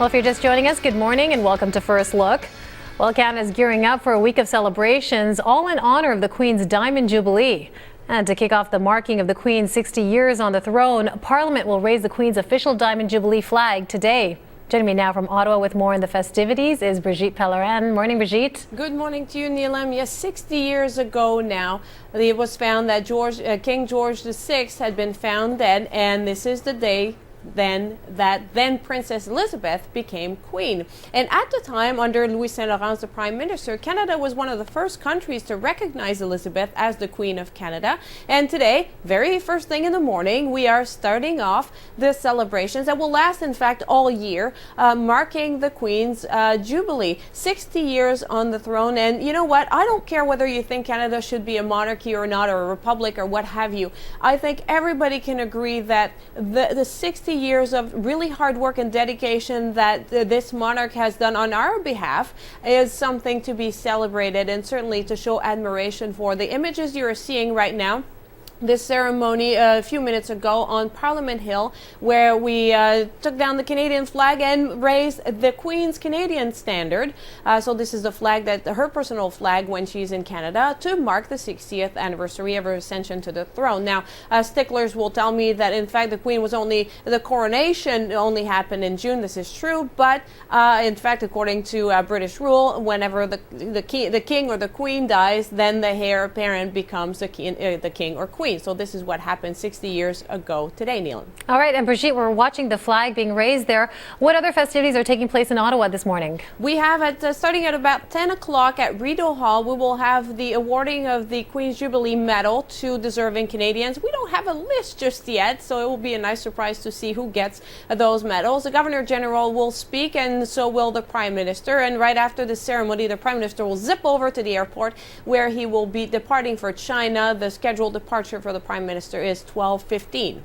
Well, if you're just joining us, good morning and welcome to First Look. Well, Canada's gearing up for a week of celebrations, all in honor of the Queen's Diamond Jubilee. And to kick off the marking of the Queen's 60 years on the throne, Parliament will raise the Queen's official Diamond Jubilee flag today. Joining me now from Ottawa with more on the festivities is Brigitte Pellerin. Morning, Brigitte. Good morning to you, Neelam. Yes, 60 years ago now, it was found that King George VI had been found dead, and this is the day then Princess Elizabeth became queen. And at the time, under Louis Saint Laurent as the Prime Minister, Canada was one of the first countries to recognize Elizabeth as the Queen of Canada. And today, very first thing in the morning, we are starting off the celebrations that will last, in fact, all year, marking the Queen's Jubilee. 60 years on the throne. And you know what? I don't care whether you think Canada should be a monarchy or not, or a republic or what have you. I think everybody can agree that the 60 years of really hard work and dedication that this monarch has done on our behalf is something to be celebrated, and certainly to show admiration for. The images you are seeing right now, this ceremony a few minutes ago on Parliament Hill, where we took down the Canadian flag and raised the Queen's Canadian standard. So this is the flag, her personal flag when she's in Canada, to mark the 60th anniversary of her ascension to the throne. Now, sticklers will tell me that in fact the coronation only happened in June. This is true, but in fact, according to British rule, whenever the king or the queen dies, then the heir apparent becomes the king or queen. So this is what happened 60 years ago today, Neil. All right, and Brigitte, we're watching the flag being raised there. What other festivities are taking place in Ottawa this morning? We have, starting at about 10 o'clock at Rideau Hall, we will have the awarding of the Queen's Jubilee Medal to deserving Canadians. We don't have a list just yet, so it will be a nice surprise to see who gets those medals. The Governor General will speak, and so will the Prime Minister. And right after the ceremony, the Prime Minister will zip over to the airport, where he will be departing for China. The scheduled departure for the Prime Minister is 12:15.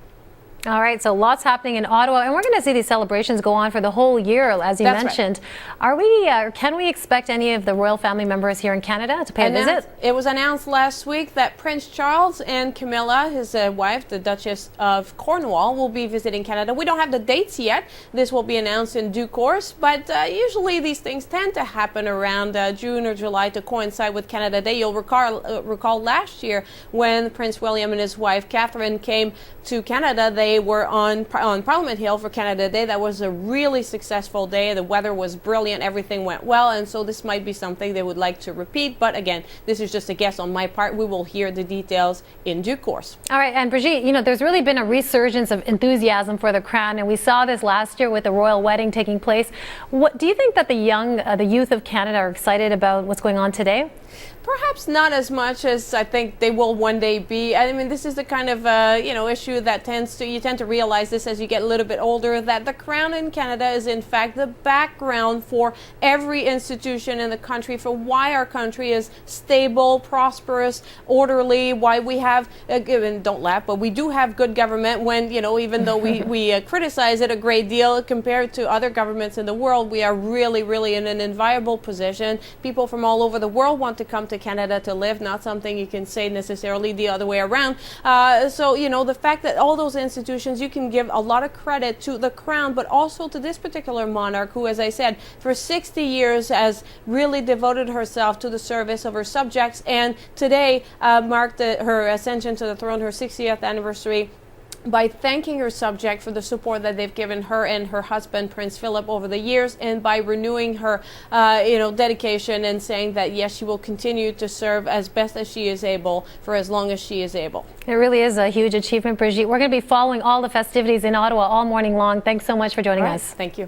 All right, so lots happening in Ottawa, and we're going to see these celebrations go on for the whole year, as you mentioned. Right. Can we expect any of the royal family members here in Canada to pay a visit? It was announced last week that Prince Charles and Camilla, his wife, the Duchess of Cornwall, will be visiting Canada. We don't have the dates yet. This will be announced in due course, but usually these things tend to happen around June or July to coincide with Canada Day. You'll recall last year when Prince William and his wife Catherine came to Canada. They were on Parliament Hill for Canada Day. That was a really successful day. The weather was brilliant. Everything went well. And so this might be something they would like to repeat. But again, this is just a guess on my part. We will hear the details in due course. All right. And Brigitte, there's really been a resurgence of enthusiasm for the crown. And we saw this last year with the royal wedding taking place. What do you think that the youth of Canada are excited about what's going on today? Perhaps not as much as I think they will one day be. I mean, this is the kind of issue that you tend to realize this as you get a little bit older, that the crown in Canada is in fact the background for every institution in the country, for why our country is stable, prosperous, orderly, why we have, and don't laugh, but we do have good government when, even though we criticize it a great deal compared to other governments in the world, we are really, really in an enviable position. People from all over the world want to come to Canada to live, not something you can say necessarily the other way around. So, the fact that all those institutions, you can give a lot of credit to the crown, but also to this particular monarch who, as I said, for 60 years has really devoted herself to the service of her subjects, and today marked her ascension to the throne, her 60th anniversary, by thanking her subject for the support that they've given her and her husband, Prince Philip, over the years, and by renewing her, dedication and saying that, yes, she will continue to serve as best as she is able for as long as she is able. It really is a huge achievement, Brigitte. We're going to be following all the festivities in Ottawa all morning long. Thanks so much for joining us. Thank you.